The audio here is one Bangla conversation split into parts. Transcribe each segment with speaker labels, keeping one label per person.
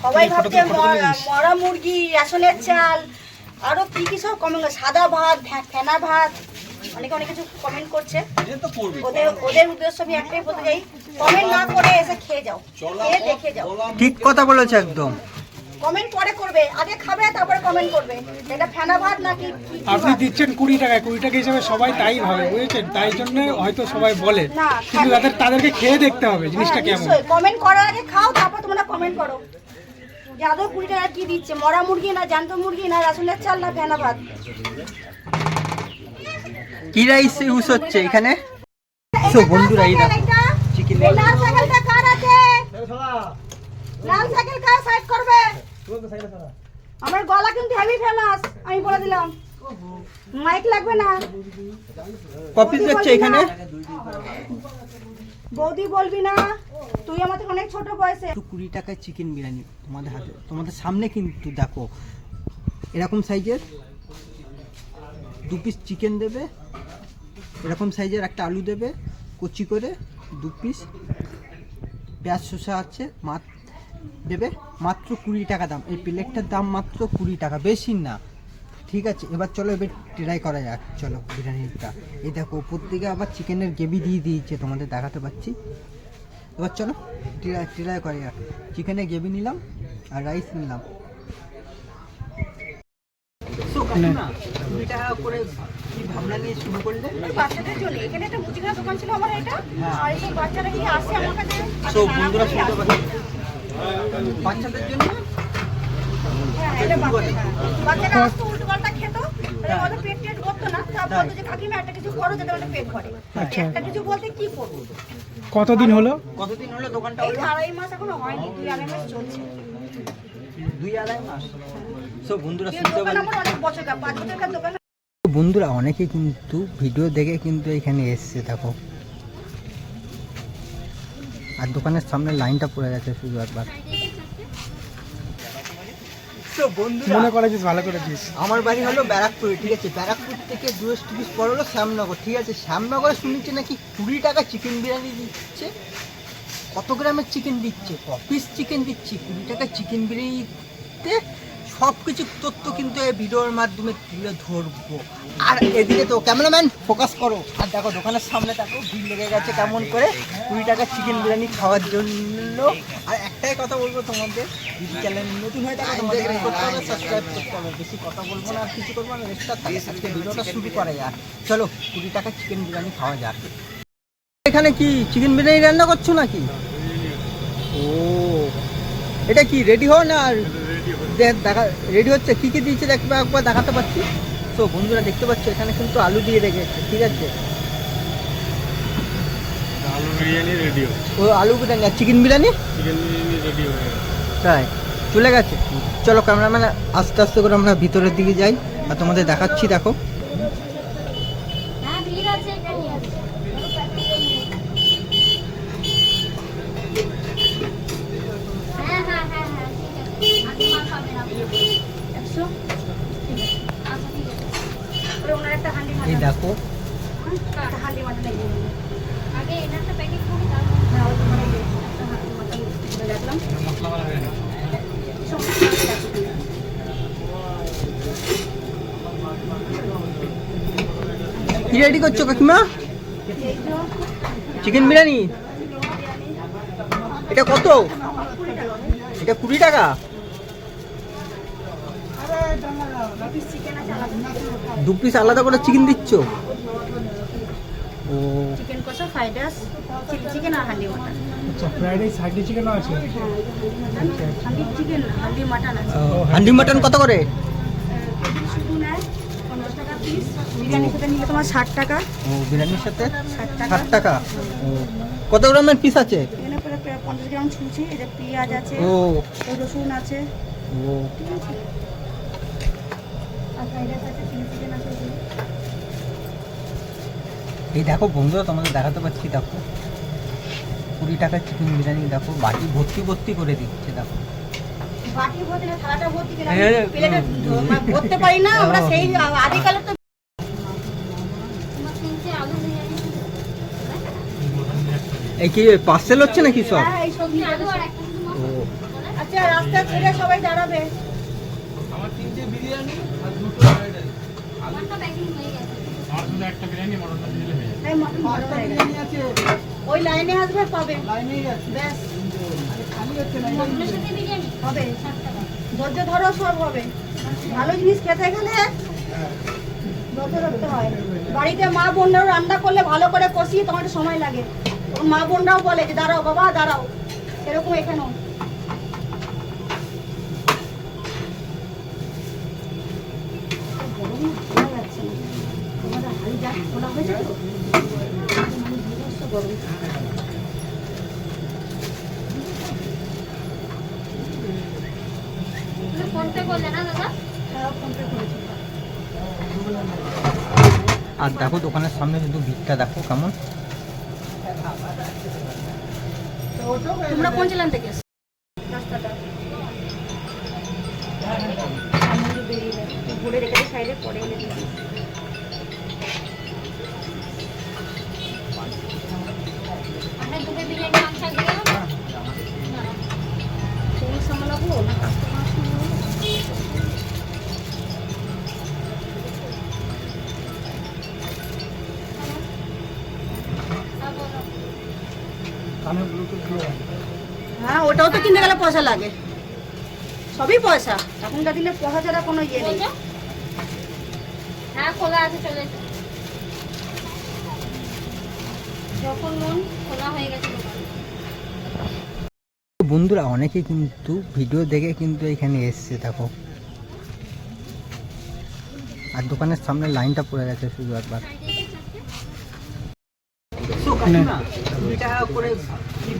Speaker 1: সবাই ভাবছে মরা মুরগি, রেশনের চাল, আরো কি কি সব কমেন্ট, সাদা ভাত, ফেনা ভাত, অনেকে অনেক কিছু কমেন্ট করছে। ওদের উদ্দেশ্য আমি একটাই বলতে চাই, কমেন্ট না করে এসে খেয়ে যাও, খেয়ে দেখে যাও।
Speaker 2: ঠিক কথা বলেছে একদম।
Speaker 1: কমেন্ট পরে করবে, আগে খাবে তারপরে কমেন্ট করবে এটা ফেনা ভাত নাকি।
Speaker 3: আপনি দিচ্ছেন 20 টাকায়, 20 টাকা হিসাবে সবাই তাই ভাবে, বুঝেছেন? তাই জন্য হয়তো সবাই বলে, কিন্তু তাদেরকে খেয়ে দেখতে হবে জিনিসটা কেমন।
Speaker 1: কমেন্ট করার আগে খাও, তারপর তোমরা কমেন্ট করো যে আদৌ 20 টাকা কি দিচ্ছে, মরা মুরগি না জ্যান্ত মুরগি না রেশনের চাল না ফেনা ভাত।
Speaker 2: কি রাইস ইউজ হচ্ছে এখানে? সো বন্ধুরা এই দেখো চিকেন।
Speaker 1: লাল সাইকেলটা কার আছে? লাল সাইকেল কার সাইড করবে? আমার গলা কিন্তু হেভি ফেমাস, আমি বলে দিলাম। মাইক লাগবে না।
Speaker 2: কপি যাচ্ছে এখানে।
Speaker 1: বৌদি বলবি না, তুই আমাদের অনেক ছোট বয়সে।
Speaker 2: 20 টাকায় চিকেন বিরিয়ানি তোমাদের হাতে, তোমাদের সামনে কিন্তু দেখো এরকম সাইজের 2 পিস চিকেন দেবে, এরকম সাইজের একটা আলু দেবে কুচি করে, 2 পিস পেঁয়াজ শসা আছে দেবে, মাত্র 20 টাকা দাম। এই প্লেটটার দাম মাত্র 20 টাকা, বেশি না। ঠিক আছে, এবার চলো এবার ট্রাই করা যাক। চলো বিরিয়ানিটা এই দেখো উপর থেকে আবার চিকেনের গ্রেভি দিয়ে দিয়েছে, তোমাদের দেখাতে পাচ্ছি। এবার চলো ট্রাই করা যাক। চিকেনের গ্রেভি নিলাম আর রাইস নিলাম। 20 টাকা করে কি ভাবনা নিয়ে শুরু করলে?
Speaker 1: বাচ্চাদের জন্য এখানে একটা মুদিখানা দোকান ছিল আমার, এটা আর এই বাচ্চারা কি আসে আমার কাছে।
Speaker 2: সো বন্ধুরা শুনতে পাচ্ছি, বাচ্চাদের জন্য
Speaker 1: বাচ্চারা আসতো উল্টো পাল্টা খেত, ওদের পেট টেট ভরতো না, তারপর বলতো যে কাকিমা একটা কিছু করো যাতে ওদের পেট ভরে। একটা কিছু বলতে কি করবো।
Speaker 3: কতদিন হলো
Speaker 2: দোকানটা?
Speaker 1: এই 2.5 মাস এখনো হয়নি, 2-2.5 মাস চলছে।
Speaker 2: 2-2.5 মাস। সো বন্ধুরা
Speaker 1: এই
Speaker 2: শুনতে
Speaker 1: দোকান
Speaker 2: পাচ্ছি,
Speaker 1: আমার অনেক বছর, 5 বছরকার দোকান।
Speaker 2: বন্ধুরা অনেকে কিন্তু ভিডিও দেখে কিন্তু এখানে এসছে দেখো, আর দোকানের সামনে লাইনটা পড়ে গেছে শুধু একবার।
Speaker 3: মনে করেছিস, ভালো করেছিস।
Speaker 2: আমার বাড়ি হলো ব্যারাকপুরে, ঠিক আছে? ব্যারাকপুর থেকে 2 পর হলো শ্যামনগর, ঠিক আছে? শ্যামনগরে শুনেছি নাকি 20 টাকা চিকেন বিরিয়ানি দিচ্ছে। কত গ্রামের চিকেন দিচ্ছে, পিস চিকেন দিচ্ছি, 20 টাকা চিকেন বিরিয়ানিতে সব কিছু তথ্য কিন্তু এই ভিডিওর মাধ্যমে তুলে ধরবো। আর এদিকে তো ক্যামেরাম্যান ফোকাস করো, আর দেখো দোকানের সামনে দেখো ভিড় লেগে গেছে কেমন করে 20 টাকা চিকেন বিরিয়ানি খাওয়ার জন্য। আর একটাই কথা বলবো তোমাদের, যদি চ্যানেল নতুন হয়ে থাকে তোমাদের করতে হবে, সাবস্ক্রাইব করতে হবে। বেশি কথা বলবো না, আর কিছু করবো না, রেস্টার থাকে। আজকে ভিডিওটা শুরু করা যাক, চলো 20 টাকা চিকেন বিরিয়ানি খাওয়া যাক। এখানে কি চিকেন বিরিয়ানি রান্না করছো নাকি? ও এটা কি রেডি হও না? আর দেখা রেডি হচ্ছে, কী কী দিয়েছে দেখবে একবার দেখাতে পাচ্ছি। তো বন্ধুরা দেখতে পাচ্ছ এখানে কিন্তু আলু দিয়ে রেখেছে, ঠিক আছে?
Speaker 3: আলু বিরিয়ানি রেডি।
Speaker 2: ও আলু বিরিয়ানি আর চিকেন বিরিয়ানি
Speaker 3: রেডি হয়ে গেছে,
Speaker 2: তাই চলে গেছে। চলো ক্যামেরাম্যান আস্তে আস্তে করে আমরা ভিতরের দিকে যাই আর তোমাদের দেখাচ্ছি। দেখো এই দেখো কি রেডি করছো কাকিমা? চিকেন বিরিয়ানি। এটা কত? এটা 20 টাকা। 2 পিস আলাদা করে চিকেন দিচ্ছ? ও
Speaker 1: চিকেন কষা, ফ্রাইড রাইস, চিলি চিকেন আর হান্ডি মাটন।
Speaker 3: আচ্ছা, ফ্রাইড রাইস, হান্ডি চিকেনও আছে।
Speaker 1: হান্ডি চিকেন, হান্ডি মাটন আছে।
Speaker 2: হান্ডি মাটন কত করে?
Speaker 1: শুধু নেয় 50 টাকা পিস, বিরিয়ানির সাথে নিলে তোমার 60 টাকা।
Speaker 2: ও বিরিয়ানির সাথে
Speaker 1: 60
Speaker 2: 60 টাকা। ও কত গ্রামের পিস আছে?
Speaker 1: এখানে পরে 50 গ্রাম ছুঁচি, এই যে পেঁয়াজ আছে,
Speaker 2: ও
Speaker 1: রসুন আছে,
Speaker 2: ও
Speaker 1: ঠিক আছে। আর ফ্রাইড রাইস আছে, চিলি চিকেন আছে।
Speaker 2: এই দেখো বন্ধুরা তোমাদের দেখাতে পাচ্ছি, দেখো 20 টাকার চিকেন বিরিয়ানি দেখো বাটি ভর্তি ভর্তি করে দিচ্ছে। দেখো
Speaker 1: বাটি ভর্তি না, থালাটা ভর্তি কিনা প্লেটে ভরতে পারি না আমরা, সেই আদিকালে তো।
Speaker 2: এই কি পার্সেল হচ্ছে নাকি সব?
Speaker 1: হ্যাঁ, এই সব আচ্ছা রাস্তা ছেড়ে সবাই দাঁড়াবে।
Speaker 4: আমার 3টে বিরিয়ানি আর 2টো ফ্রাইড রাইস। আমারটা প্যাকিং হয়ে গেছে। আর শুধু একটা বিরিয়ানি মটনটা দিলে হয়ে যাবে।
Speaker 1: এই মটনটা বিরিয়ানি আছে। ওই লাইনে আসবে পাবে।
Speaker 2: লাইনেই আছে।
Speaker 1: ব্যাস
Speaker 2: খালি হচ্ছে না।
Speaker 4: মটনের সাথে বিরিয়ানি
Speaker 1: হবে। ধৈর্য ধরো সব হবে। ভালো জিনিস খেতে গেলে ধৈর্য ধরতে হয়। বাড়িতে মা বোনরাও রান্না করলে ভালো করে কষিয়ে তোমার একটু সময় লাগে। তখন মা বোনরাও বলে যে দাঁড়াও বাবা দাঁড়াও, সেরকম এখানেও।
Speaker 4: ফোনপে করলে না দাদা?
Speaker 2: আর দেখো দোকানের সামনে শুধু ভিড়টা দেখো কেমন।
Speaker 1: তোমরা কোন জেলা থেকে এসছো? রাস্তাটা সামনে বেরিয়ে ঘুরে রেখে সাইডে পরে এলে দিবি।
Speaker 4: আমরা 2টো বিরিয়ানি মাংস দিয়ে দেবো।
Speaker 1: সেই সামলাবো না কাস্টমার সামলাবো। হ্যাঁ ওটাও তো কিনতে গেলে পয়সা লাগে, সবই পয়সা। এখনকার দিনে পয়সা ছাড়া কোনো ইয়ে নেই।
Speaker 4: হ্যাঁ খোলা আছে, চলে এসো। যখন মন খোলা হয়ে গেছে দোকান।
Speaker 2: বন্ধুরা অনেকে কিন্তু ভিডিও দেখে কিন্তু এখানে এসছে দেখো। আর দোকানের সামনে লাইনটা পড়ে গেছে শুধু একবার।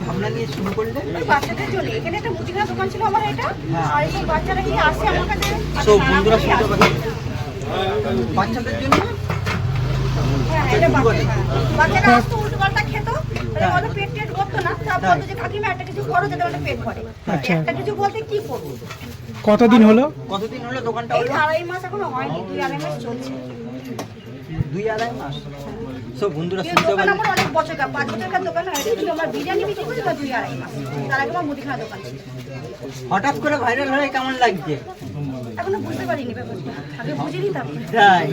Speaker 2: ভাবনা নিয়ে শুরু করলে
Speaker 1: বাচ্চাদের জন্য এখানে একটা মুদিখানা দোকান ছিল আমার, এটা আর এই বাচ্চারা কি আসে আমার কাছে।
Speaker 2: সব বন্ধুরা শুনতে পাবে বাচ্চাদের জন্য।
Speaker 1: হ্যাঁ এটা বাচ্চারা আসতো উল্টো পাল্টা খেত, ওদের পেট টেট করতো না। তারপর বলতো যে কাকিমা একটা কিছু করো যাতে ওদের পেট ভরে। একটা কিছু বলতে কি করবো।
Speaker 3: কতদিন হলো?
Speaker 2: কতদিন হলো দোকানটা?
Speaker 1: এই 2.5 মাস এখনো হয়নি, 2-2.5 মাস চলছে।
Speaker 2: 2-2.5 মাস। সব বন্ধুরা
Speaker 1: এই
Speaker 2: শুনতে
Speaker 1: দোকান
Speaker 2: পাবে।
Speaker 1: আমার অনেক বছরকার, 5 বছরকার দোকান হয়ে গেছে। আমার বিরিয়ানি বিক্রি করছি 2-2.5 মাস। তার আগে আমার মুদিখানা দোকান ছিল।
Speaker 2: হঠাৎ করে ভাইরাল হয়ে কেমন লাগছে?
Speaker 1: এখনো বুঝতে পারিনি ব্যাপারটা, আগে বুঝিনি। তারপরে
Speaker 2: তাই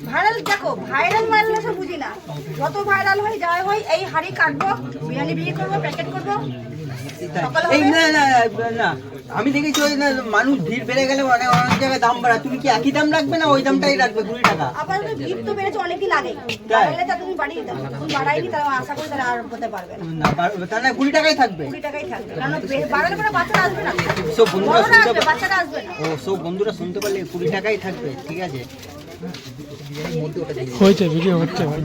Speaker 1: ভাইরাল, দেখো ভাইরাল সব বুঝি না। যত ভাইরাল হয় যাই হয়, এই হাড়ি কাটবো, বিরিয়ানি বিক্রি করবো, প্যাকেট করবো, সকালে
Speaker 2: এই
Speaker 1: হবে।
Speaker 2: না না না, আমি দেখেছি ওই না মানুষ ভিড় বেড়ে গেলে অনেক অনেক জায়গায় দাম বাড়া। তুমি কি একই দাম রাখবে না ওই দামটাই রাখবে 20 টাকা?
Speaker 1: আবার ভিড় তো বেড়েছে অনেকদিন আগে,
Speaker 2: তাই?
Speaker 1: বাড়ালে তা তুমি বাড়িয়ে দাও। তুমি বাড়াইনি, তারা আশা করি তারা আর হতে পারবে না।
Speaker 2: না তাহলে 20 টাকাই থাকবে।
Speaker 1: 20 টাকাই থাকবে, কারণ বাড়ালে পরে বাচ্চারা আসবে না।
Speaker 2: সব বন্ধুরা
Speaker 1: বড়রা
Speaker 2: শুনতে
Speaker 1: আসবে, বাচ্চারা আসবে না।
Speaker 2: ও সব বন্ধুরা শুনতে পারলে 20 টাকাই থাকবে, ঠিক আছে?
Speaker 3: হয়েছে ভিডিও হচ্ছে ভাই।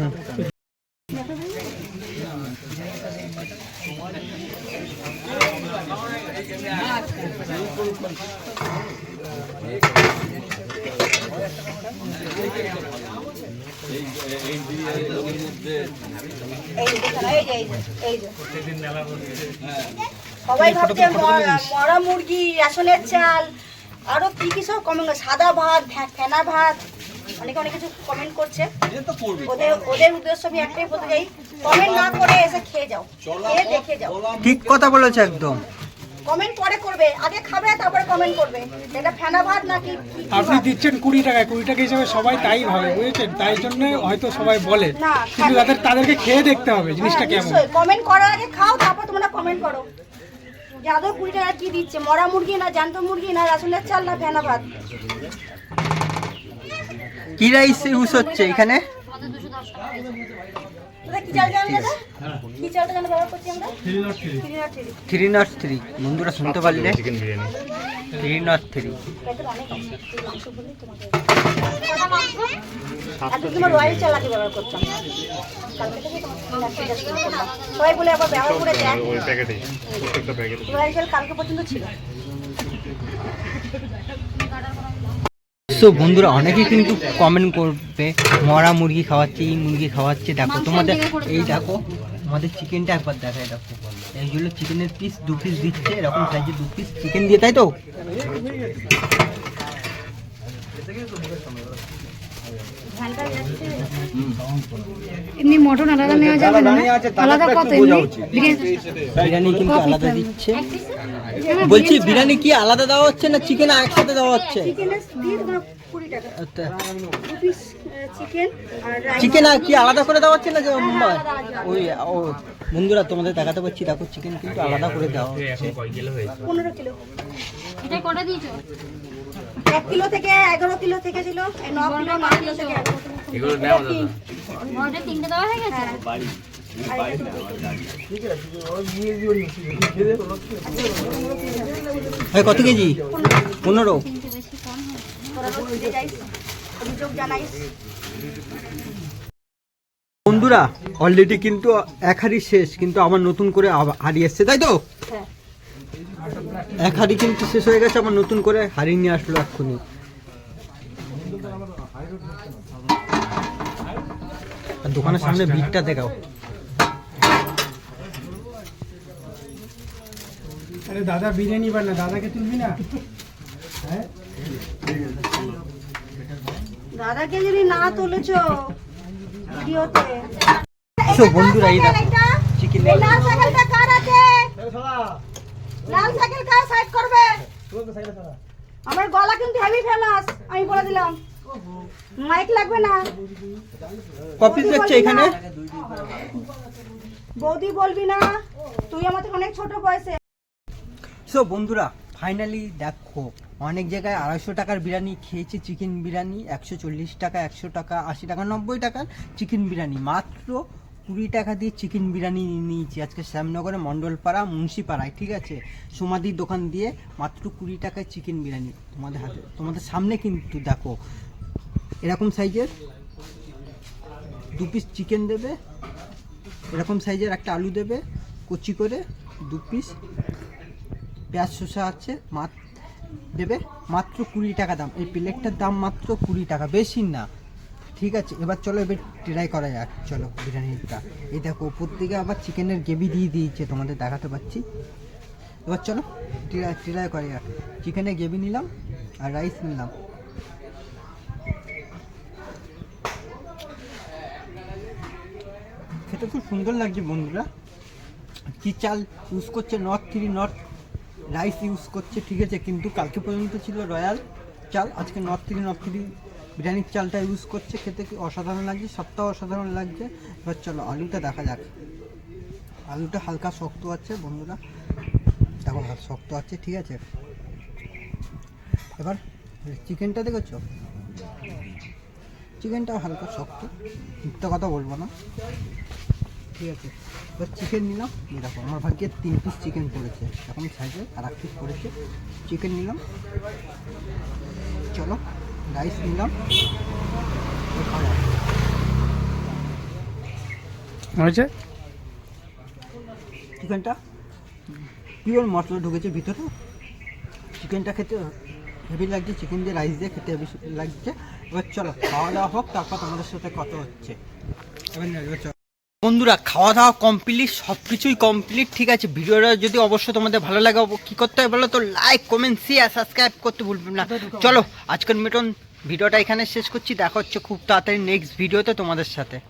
Speaker 1: সবাই ভাবছে মরা মুরগি, রেশনের চাল, আরো কি কি সব কমেন্ট, সাদা ভাত, ফেনা ভাত, অনেকে অনেক কিছু কমেন্ট করছে। ওদের উদ্দেশ্য আমি একটাই বলতে চাই, কমেন্ট না করে এসে খেয়ে যাও, খেয়ে দেখে যাও।
Speaker 2: ঠিক কথা বলেছে একদম।
Speaker 1: কমেন্ট পরে করবে, আগে খাবে তারপরে কমেন্ট করবে এটা ফেনা ভাত নাকি কি
Speaker 3: আপনি
Speaker 1: ভাত।
Speaker 3: দিচ্ছেন 20 টাকায়, 20 টাকা হিসাবে সবাই তাই ভাবে, বুঝেছেন? তাই জন্য হয়তো সবাই বলে,
Speaker 1: না,
Speaker 3: কিন্তু তাদেরকে খেয়ে দেখতে হবে জিনিসটা কেমন।
Speaker 1: কমেন্ট করার আগে খাও, তারপর তোমরা কমেন্ট করো যে আদৌ 20 টাকা কি দিচ্ছে, মরা মুরগি না জ্যান্ত মুরগি না রেশনের চাল না ফেনা ভাত।
Speaker 2: কি রাইস ইউজ হচ্ছে এখানে?
Speaker 4: আমাদের 210 টাকা
Speaker 1: দাদা কি চাল জানেন দাদা? কি চালটা জানো ব্যবহার করছি আমরা?
Speaker 2: 303। বন্ধুরা শুনতে পারলে 303।
Speaker 1: প্যাকেট অনেক আছে, মাংস বললেই তোমাকে
Speaker 4: কটা মাংস?
Speaker 1: আজকে তোমার রয়্যাল চাল আগে ব্যবহার করতাম, কালকে থেকে তোমার 3 শুরু করলাম। সবাই বলে আবার ব্যবহার করে দেখ,
Speaker 5: ওই প্যাকেটেই প্রত্যেকটা প্যাকেটে
Speaker 1: রয়্যাল চাল কালকে পর্যন্ত ছিল।
Speaker 2: সো বন্ধুরা অনেকে কিন্তু কমেন্ট করবে মরা মুরগি খাওয়াচ্ছে, এই মুরগি খাওয়াচ্ছে। দেখো তোমাদের এই দেখো আমাদের চিকেনটা একবার দেখায়। দেখো এইগুলো চিকেনের পিস 2 পিস দিচ্ছে, এরকম সাইজে 2 পিস চিকেন দিয়ে, তাই তো?
Speaker 1: ঘন্টা যাচ্ছে
Speaker 6: এমনি মটন আলাদা নেওয়া যাবে না? আলাদা কত এমনি?
Speaker 2: বিরিয়ানি কিন্তু আলাদা দিচ্ছে। বলছি বিরিয়ানি কি আলাদা দেওয়া হচ্ছে না চিকেন একসাথে দেওয়া হচ্ছে?
Speaker 1: চিকেনের দিয়ে তোমার 20 টাকা
Speaker 2: আচ্ছা,
Speaker 1: 2 পিস চিকেন আর রাইস
Speaker 2: চিকেন আর কি আলাদা করে দেওয়া হচ্ছে না যে ওই ও বন্ধুরা তোমাদের দেখাতে পাচ্ছি, দেখো চিকেন কিন্তু আলাদা করে দেওয়া হচ্ছে।
Speaker 1: 15 কিলো
Speaker 6: এটা কটা দিয়েছো?
Speaker 1: 1 কিলো থেকে 11 কিলো থেকে ছিল, এই 9 কিলো 9 কিলো থেকে 11 কিলো।
Speaker 4: এগুলো নেওয়া দাদা।
Speaker 6: মটন 3টে দেওয়া হয়ে গেছে?
Speaker 2: কত কেজি? 15।
Speaker 1: অভিযোগ জানাইস।
Speaker 2: বন্ধুরা অলরেডি কিন্তু এক হাড়ি শেষ, কিন্তু আমার নতুন করে হাড়ি এসছে, তাই তো?
Speaker 1: হ্যাঁ
Speaker 2: এক হাড়ি কিন্তু শেষ হয়ে গেছে, আমার নতুন করে হাড়ি নিয়ে আসলো এক্ষুনি। আর দোকানের সামনে ভিড়টা দেখাও।
Speaker 3: আরে দাদা বিরিয়ানি বানা, দাদাকে তুলবি না? হ্যাঁ
Speaker 1: দাদাকে যদি না তুলেছো ভিডিওতে।
Speaker 2: তো বন্ধুরা এই দেখো চিকেন
Speaker 1: এই লাল সাইকেলটা কার আছে? লাল সাইকেল কার সাইড করবে? আমার গলা কিন্তু হেভি ফেমাস, আমি বলে দিলাম। মাইক লাগবে না।
Speaker 2: কপি যাচ্ছে এখানে।
Speaker 1: বৌদি বলবি না, তুই আমার থেকে অনেক ছোট বয়সে।
Speaker 2: সো বন্ধুরা ফাইনালি দেখো অনেক জায়গায় 250 টাকার বিরিয়ানি খেয়েছি, চিকেন বিরিয়ানি 140 টাকা, 100 টাকা, 80 টাকা, 90 টাকার চিকেন বিরিয়ানি, মাত্র 20 টাকা দিয়ে চিকেন বিরিয়ানি নিয়েছি আজকে শ্যামনগরে মণ্ডলপাড়া মুন্সিপাড়ায়, ঠিক আছে? সমাধির দোকান দিয়ে মাত্র 20 টাকায় চিকেন বিরিয়ানি তোমাদের হাতে, তোমাদের সামনে কিন্তু দেখো এরকম সাইজের 2 পিস চিকেন দেবে, এরকম সাইজের একটা আলু দেবে কুচি করে, 2 পিস পেঁয়াজ শসা আছে দেবে, মাত্র 20 টাকা দাম। এই প্লেটটার দাম মাত্র 20 টাকা, বেশি না, ঠিক আছে? এবার চলো এবার ট্রাই করা যাক, চলো বিরিয়ানিটা। এই দেখো উপর থেকে আবার চিকেনের গ্রেভি দিয়ে দিয়েছে, তোমাদের দেখাতে পাচ্ছি। এবার চলো ট্রাই করা যাক। চিকেনের গ্রেভি নিলাম আর রাইস নিলাম। খেতে খুব সুন্দর লাগছে বন্ধুরা। কি চাল ইউজ করছে? নর্থ 3 নর্থ রাইস ইউজ করছে, ঠিক আছে? কিন্তু কালকে পর্যন্ত ছিল রয়্যাল চাল, আজকে নর্থ 3 বিরিয়ানির চালটা ইউজ করছে। খেতে কি অসাধারণ লাগছে, সবটাও অসাধারণ লাগছে। এবার চলো আলুটা দেখা যাক। আলুটা হালকা শক্ত আছে বন্ধুরা, দেখো শক্ত আছে, ঠিক আছে? এবার চিকেনটা দেখেছো, চিকেনটাও হালকা শক্ত, মিথ্যা কথা বলবো না, ঠিক আছে? এবার চিকেন নিলাম, দেখো আমার ভাগ্যে 3 পিস চিকেন পড়েছে, এখন সাইজে আর 1 পিস পড়েছে। চিকেন নিলাম, চলো রাইস নিলাম।
Speaker 3: হয়েছে
Speaker 2: চিকেনটা পিওর মশলা ঢুকেছে ভিতরে, চিকেনটা খেতে হেভি লাগছে, চিকেন দিয়ে রাইস দিয়ে খেতে হেভি লাগছে। এবার চলো খাওয়া দাওয়া হোক, তারপর তোমাদের সাথে কথা হচ্ছে। এবার চলো বন্ধুরা, খাওয়া দাওয়া কমপ্লিট, সব কিছুই কমপ্লিট, ঠিক আছে? ভিডিওটা যদি অবশ্যই তোমাদের ভালো লাগে কী করতে হবে বলো তো? লাইক, কমেন্ট, শেয়ার, সাবস্ক্রাইব করতে ভুলবেন না। চলো আজকের মতন ভিডিওটা এখানে শেষ করছি, দেখা হচ্ছে খুব তাড়াতাড়ি নেক্সট ভিডিওতে তোমাদের সাথে।